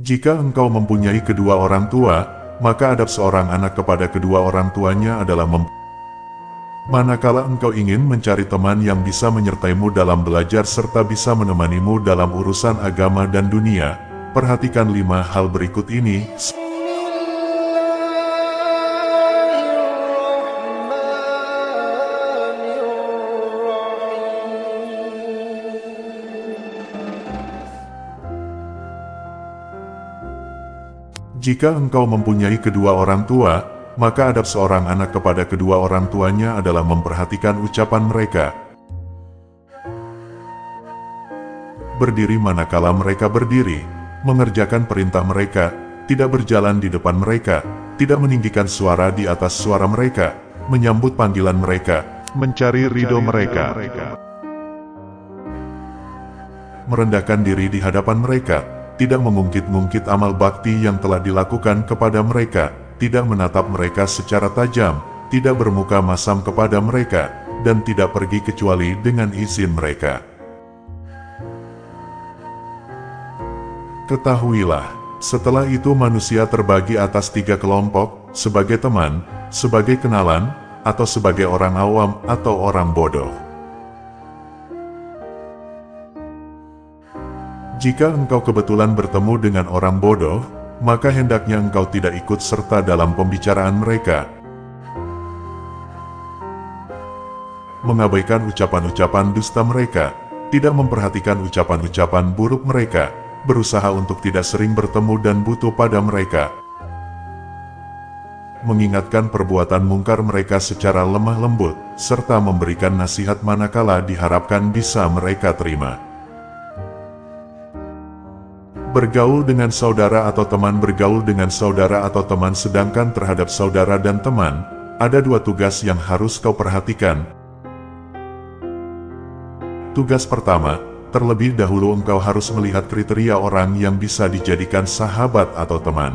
Jika engkau mempunyai kedua orang tua, maka adab seorang anak kepada kedua orang tuanya adalah manakala engkau ingin mencari teman yang bisa menyertaimu dalam belajar serta bisa menemanimu dalam urusan agama dan dunia, perhatikan 5 hal berikut ini. Jika engkau mempunyai kedua orang tua, maka adab seorang anak kepada kedua orang tuanya adalah memperhatikan ucapan mereka. Berdiri manakala mereka berdiri, mengerjakan perintah mereka, tidak berjalan di depan mereka, tidak meninggikan suara di atas suara mereka, menyambut panggilan mereka, mencari ridho mereka, merendahkan diri di hadapan mereka, tidak mengungkit-ungkit amal bakti yang telah dilakukan kepada mereka, tidak menatap mereka secara tajam, tidak bermuka masam kepada mereka, dan tidak pergi kecuali dengan izin mereka. Ketahuilah, setelah itu manusia terbagi atas 3 kelompok, sebagai teman, sebagai kenalan, atau sebagai orang awam atau orang bodoh. Jika engkau kebetulan bertemu dengan orang bodoh, maka hendaknya engkau tidak ikut serta dalam pembicaraan mereka. Mengabaikan ucapan-ucapan dusta mereka, tidak memperhatikan ucapan-ucapan buruk mereka, berusaha untuk tidak sering bertemu dan butuh pada mereka. Mengingatkan perbuatan mungkar mereka secara lemah lembut, serta memberikan nasihat manakala diharapkan bisa mereka terima. Bergaul dengan saudara atau teman. Bergaul dengan saudara atau teman, sedangkan terhadap saudara dan teman, ada 2 tugas yang harus kau perhatikan. Tugas pertama, terlebih dahulu engkau harus melihat kriteria orang yang bisa dijadikan sahabat atau teman.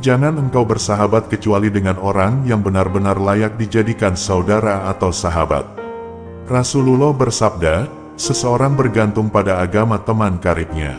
Jangan engkau bersahabat kecuali dengan orang yang benar-benar layak dijadikan saudara atau sahabat. Rasulullah bersabda, seseorang bergantung pada agama teman karibnya.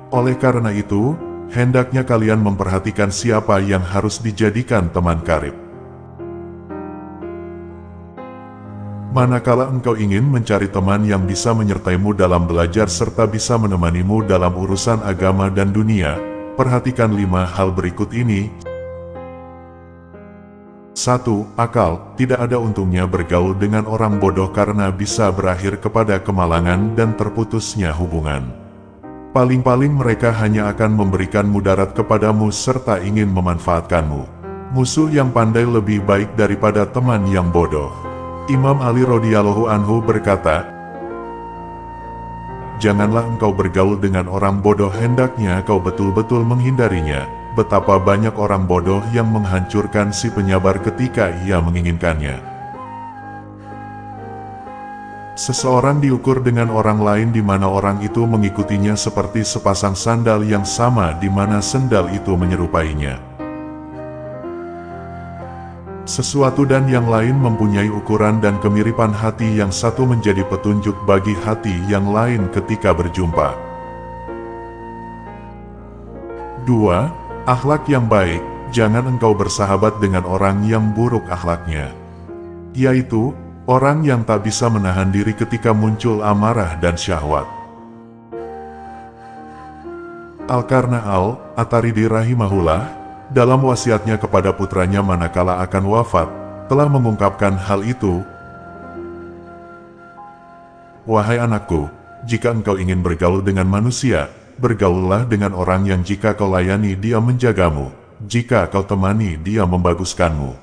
Oleh karena itu, hendaknya kalian memperhatikan siapa yang harus dijadikan teman karib. Manakala engkau ingin mencari teman yang bisa menyertaimu dalam belajar serta bisa menemanimu dalam urusan agama dan dunia, perhatikan 5 hal berikut ini. 1. Akal. Tidak ada untungnya bergaul dengan orang bodoh karena bisa berakhir kepada kemalangan dan terputusnya hubungan. Paling-paling mereka hanya akan memberikan mudarat kepadamu serta ingin memanfaatkanmu. Musuh yang pandai lebih baik daripada teman yang bodoh. Imam Ali radhiyallahu anhu berkata, janganlah engkau bergaul dengan orang bodoh, hendaknya kau betul-betul menghindarinya. Betapa banyak orang bodoh yang menghancurkan si penyabar ketika ia menginginkannya. Seseorang diukur dengan orang lain di mana orang itu mengikutinya seperti sepasang sandal yang sama di mana sandal itu menyerupainya. Sesuatu dan yang lain mempunyai ukuran dan kemiripan. Hati yang satu menjadi petunjuk bagi hati yang lain ketika berjumpa. 2. Akhlak yang baik. Jangan engkau bersahabat dengan orang yang buruk akhlaknya, yaitu orang yang tak bisa menahan diri ketika muncul amarah dan syahwat. Al-Qarna al-Ataridi rahimahullah, dalam wasiatnya kepada putranya manakala akan wafat, telah mengungkapkan hal itu. Wahai anakku, jika engkau ingin bergaul dengan manusia, bergaullah dengan orang yang jika kau layani dia menjagamu, jika kau temani dia membaguskanmu.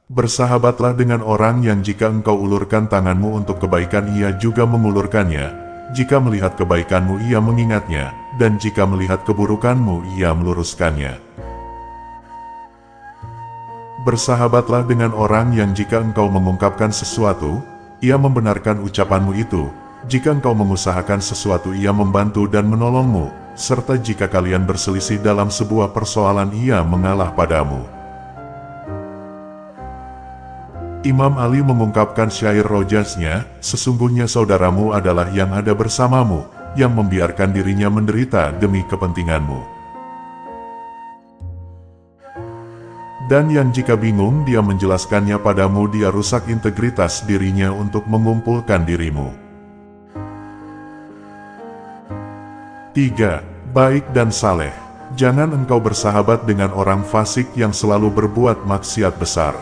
Bersahabatlah dengan orang yang jika engkau ulurkan tanganmu untuk kebaikan ia juga mengulurkannya, jika melihat kebaikanmu ia mengingatnya, dan jika melihat keburukanmu ia meluruskannya. Bersahabatlah dengan orang yang jika engkau mengungkapkan sesuatu, ia membenarkan ucapanmu itu. Jika engkau mengusahakan sesuatu ia membantu dan menolongmu, serta jika kalian berselisih dalam sebuah persoalan ia mengalah padamu. Imam Ali mengungkapkan syair rojasnya, sesungguhnya saudaramu adalah yang ada bersamamu, yang membiarkan dirinya menderita demi kepentinganmu. Dan yang jika bingung dia menjelaskannya padamu, dia rusak integritas dirinya untuk mengumpulkan dirimu. 3. Baik dan saleh. Jangan engkau bersahabat dengan orang fasik yang selalu berbuat maksiat besar.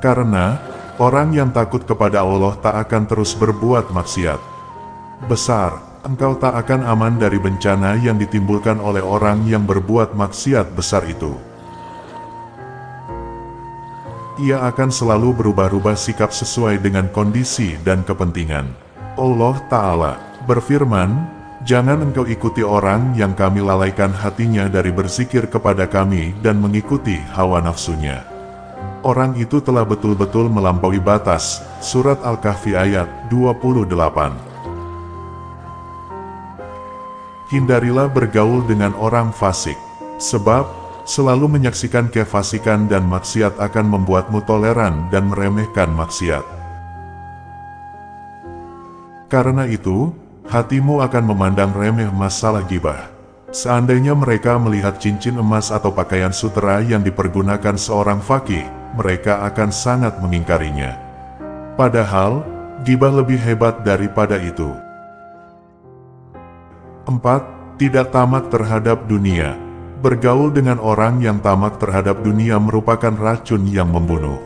Karena, orang yang takut kepada Allah tak akan terus berbuat maksiat besar. Engkau tak akan aman dari bencana yang ditimbulkan oleh orang yang berbuat maksiat besar itu. Ia akan selalu berubah-ubah sikap sesuai dengan kondisi dan kepentingan. Allah Ta'ala berfirman, jangan engkau ikuti orang yang kami lalaikan hatinya dari berzikir kepada kami dan mengikuti hawa nafsunya. Orang itu telah betul-betul melampaui batas. Surat Al-Kahfi ayat 28. Hindarilah bergaul dengan orang fasik, sebab selalu menyaksikan kefasikan dan maksiat akan membuatmu toleran dan meremehkan maksiat. Karena itu, hatimu akan memandang remeh masalah gibah. Seandainya mereka melihat cincin emas atau pakaian sutera yang dipergunakan seorang faqih, mereka akan sangat mengingkarinya. Padahal, gibah lebih hebat daripada itu. 4. Tidak tamak terhadap dunia. Bergaul dengan orang yang tamak terhadap dunia merupakan racun yang membunuh.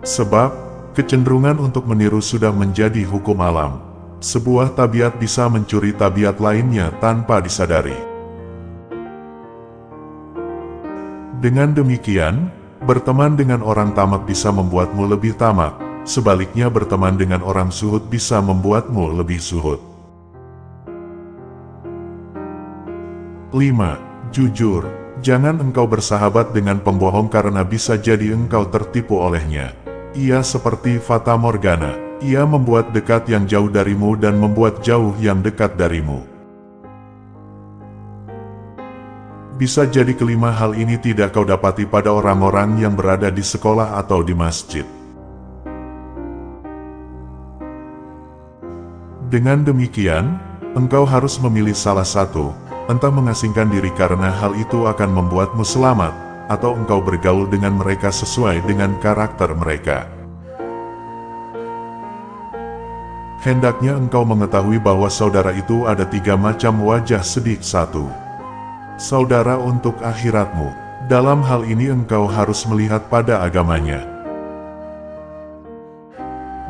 Sebab, kecenderungan untuk meniru sudah menjadi hukum alam. Sebuah tabiat bisa mencuri tabiat lainnya tanpa disadari. Dengan demikian, berteman dengan orang tamak bisa membuatmu lebih tamak. Sebaliknya, berteman dengan orang zuhud bisa membuatmu lebih zuhud. 5. Jujur. Jangan engkau bersahabat dengan pembohong karena bisa jadi engkau tertipu olehnya. Ia seperti fata morgana. Ia membuat dekat yang jauh darimu dan membuat jauh yang dekat darimu. Bisa jadi kelima hal ini tidak kau dapati pada orang-orang yang berada di sekolah atau di masjid. Dengan demikian, engkau harus memilih salah satu. Entah mengasingkan diri karena hal itu akan membuatmu selamat, atau engkau bergaul dengan mereka sesuai dengan karakter mereka. Hendaknya engkau mengetahui bahwa saudara itu ada 3 macam wajah sedih. 1. Saudara untuk akhiratmu. Dalam hal ini engkau harus melihat pada agamanya.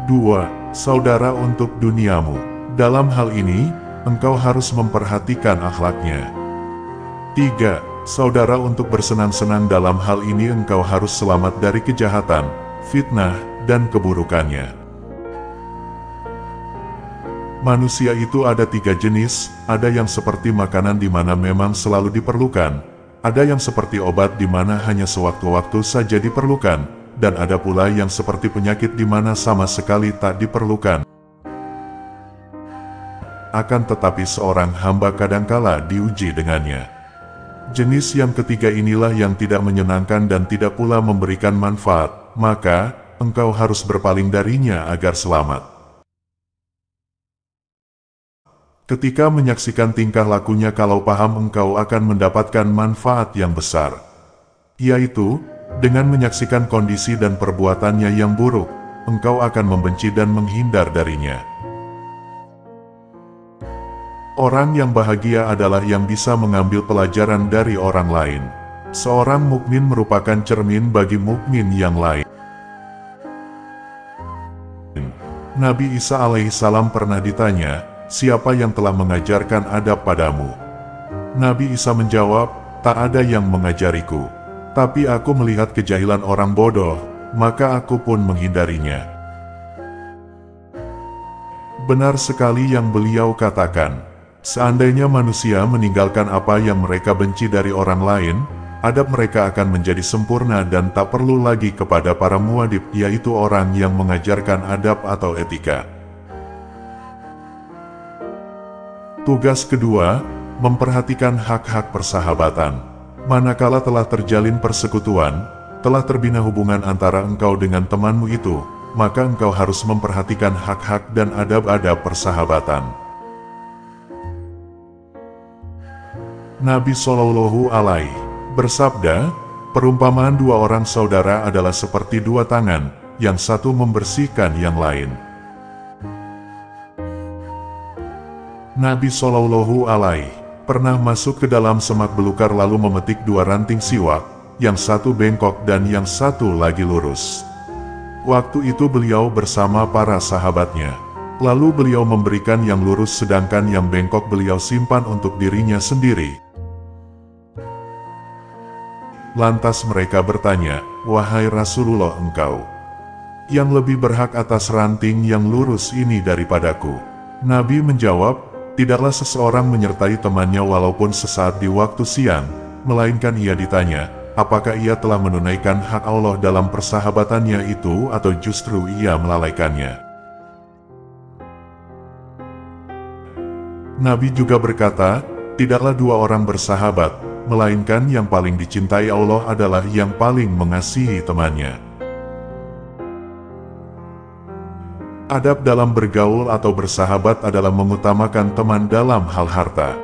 2. Saudara untuk duniamu. Dalam hal ini, engkau harus memperhatikan akhlaknya. 3. Saudara untuk bersenang-senang. Dalam hal ini engkau harus selamat dari kejahatan, fitnah, dan keburukannya. Manusia itu ada 3 jenis, ada yang seperti makanan di mana memang selalu diperlukan, ada yang seperti obat di mana hanya sewaktu-waktu saja diperlukan, dan ada pula yang seperti penyakit di mana sama sekali tak diperlukan. Akan tetapi seorang hamba kadangkala diuji dengannya. Jenis yang ketiga inilah yang tidak menyenangkan dan tidak pula memberikan manfaat, maka engkau harus berpaling darinya agar selamat. Ketika menyaksikan tingkah lakunya, kalau paham engkau akan mendapatkan manfaat yang besar, yaitu dengan menyaksikan kondisi dan perbuatannya yang buruk, engkau akan membenci dan menghindar darinya. Orang yang bahagia adalah yang bisa mengambil pelajaran dari orang lain. Seorang mukmin merupakan cermin bagi mukmin yang lain. Nabi Isa alaihissalam pernah ditanya, siapa yang telah mengajarkan adab padamu? Nabi Isa menjawab, tak ada yang mengajariku. Tapi aku melihat kejahilan orang bodoh, maka aku pun menghindarinya. Benar sekali yang beliau katakan. Seandainya manusia meninggalkan apa yang mereka benci dari orang lain, adab mereka akan menjadi sempurna dan tak perlu lagi kepada para muadib, yaitu orang yang mengajarkan adab atau etika. Tugas kedua, memperhatikan hak-hak persahabatan. Manakala telah terjalin persekutuan, telah terbina hubungan antara engkau dengan temanmu itu, maka engkau harus memperhatikan hak-hak dan adab-adab persahabatan. Nabi Shallallahu Alaihi bersabda, perumpamaan dua orang saudara adalah seperti dua tangan, yang satu membersihkan yang lain. Nabi Shallallahu Alaihi pernah masuk ke dalam semak belukar lalu memetik dua ranting siwak, yang satu bengkok dan yang satu lagi lurus. Waktu itu beliau bersama para sahabatnya. Lalu beliau memberikan yang lurus sedangkan yang bengkok beliau simpan untuk dirinya sendiri. Lantas mereka bertanya, "Wahai Rasulullah, engkau yang lebih berhak atas ranting yang lurus ini daripadaku?" Nabi menjawab, "Tidaklah seseorang menyertai temannya walaupun sesaat di waktu siang, melainkan ia ditanya, apakah ia telah menunaikan hak Allah dalam persahabatannya itu atau justru ia melalaikannya." Nabi juga berkata, "Tidaklah dua orang bersahabat, melainkan yang paling dicintai Allah adalah yang paling mengasihi temannya." Adab dalam bergaul atau bersahabat adalah mengutamakan teman dalam hal harta.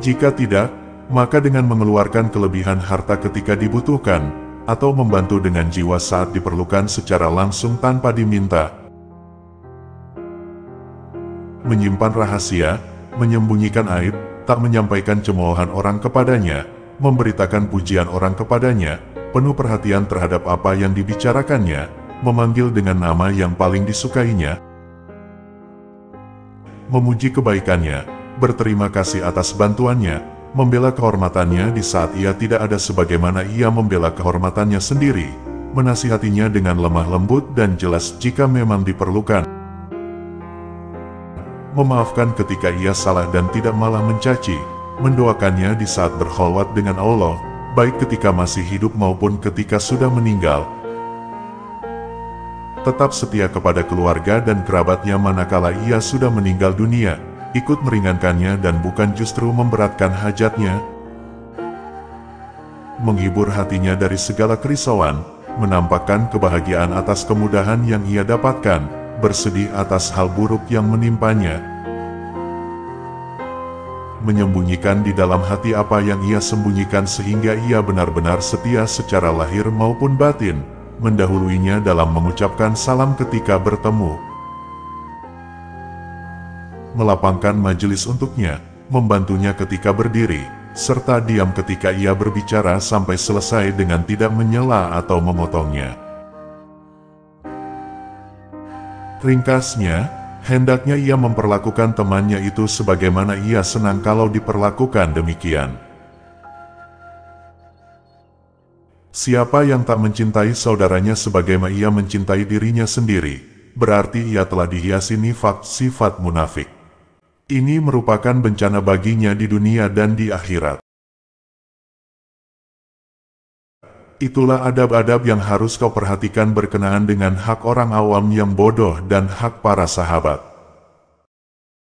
Jika tidak, maka dengan mengeluarkan kelebihan harta ketika dibutuhkan, atau membantu dengan jiwa saat diperlukan secara langsung tanpa diminta, menyimpan rahasia, menyembunyikan aib, tak menyampaikan cemoohan orang kepadanya, memberitakan pujian orang kepadanya, penuh perhatian terhadap apa yang dibicarakannya, memanggil dengan nama yang paling disukainya, memuji kebaikannya, berterima kasih atas bantuannya, membela kehormatannya di saat ia tidak ada sebagaimana ia membela kehormatannya sendiri, menasihatinya dengan lemah lembut dan jelas jika memang diperlukan, memaafkan ketika ia salah dan tidak malah mencaci, mendoakannya di saat berkholwat dengan Allah, baik ketika masih hidup maupun ketika sudah meninggal, tetap setia kepada keluarga dan kerabatnya manakala ia sudah meninggal dunia, ikut meringankannya dan bukan justru memberatkan hajatnya, menghibur hatinya dari segala kerisauan, menampakkan kebahagiaan atas kemudahan yang ia dapatkan, bersedih atas hal buruk yang menimpanya, menyembunyikan di dalam hati apa yang ia sembunyikan sehingga ia benar-benar setia secara lahir maupun batin, mendahuluinya dalam mengucapkan salam ketika bertemu, melapangkan majelis untuknya, membantunya ketika berdiri, serta diam ketika ia berbicara sampai selesai dengan tidak menyela atau memotongnya. Ringkasnya, hendaknya ia memperlakukan temannya itu sebagaimana ia senang kalau diperlakukan demikian. Siapa yang tak mencintai saudaranya sebagaimana ia mencintai dirinya sendiri, berarti ia telah dihiasi nifak, sifat munafik. Ini merupakan bencana baginya di dunia dan di akhirat. Itulah adab-adab yang harus kau perhatikan berkenaan dengan hak orang awam yang bodoh dan hak para sahabat.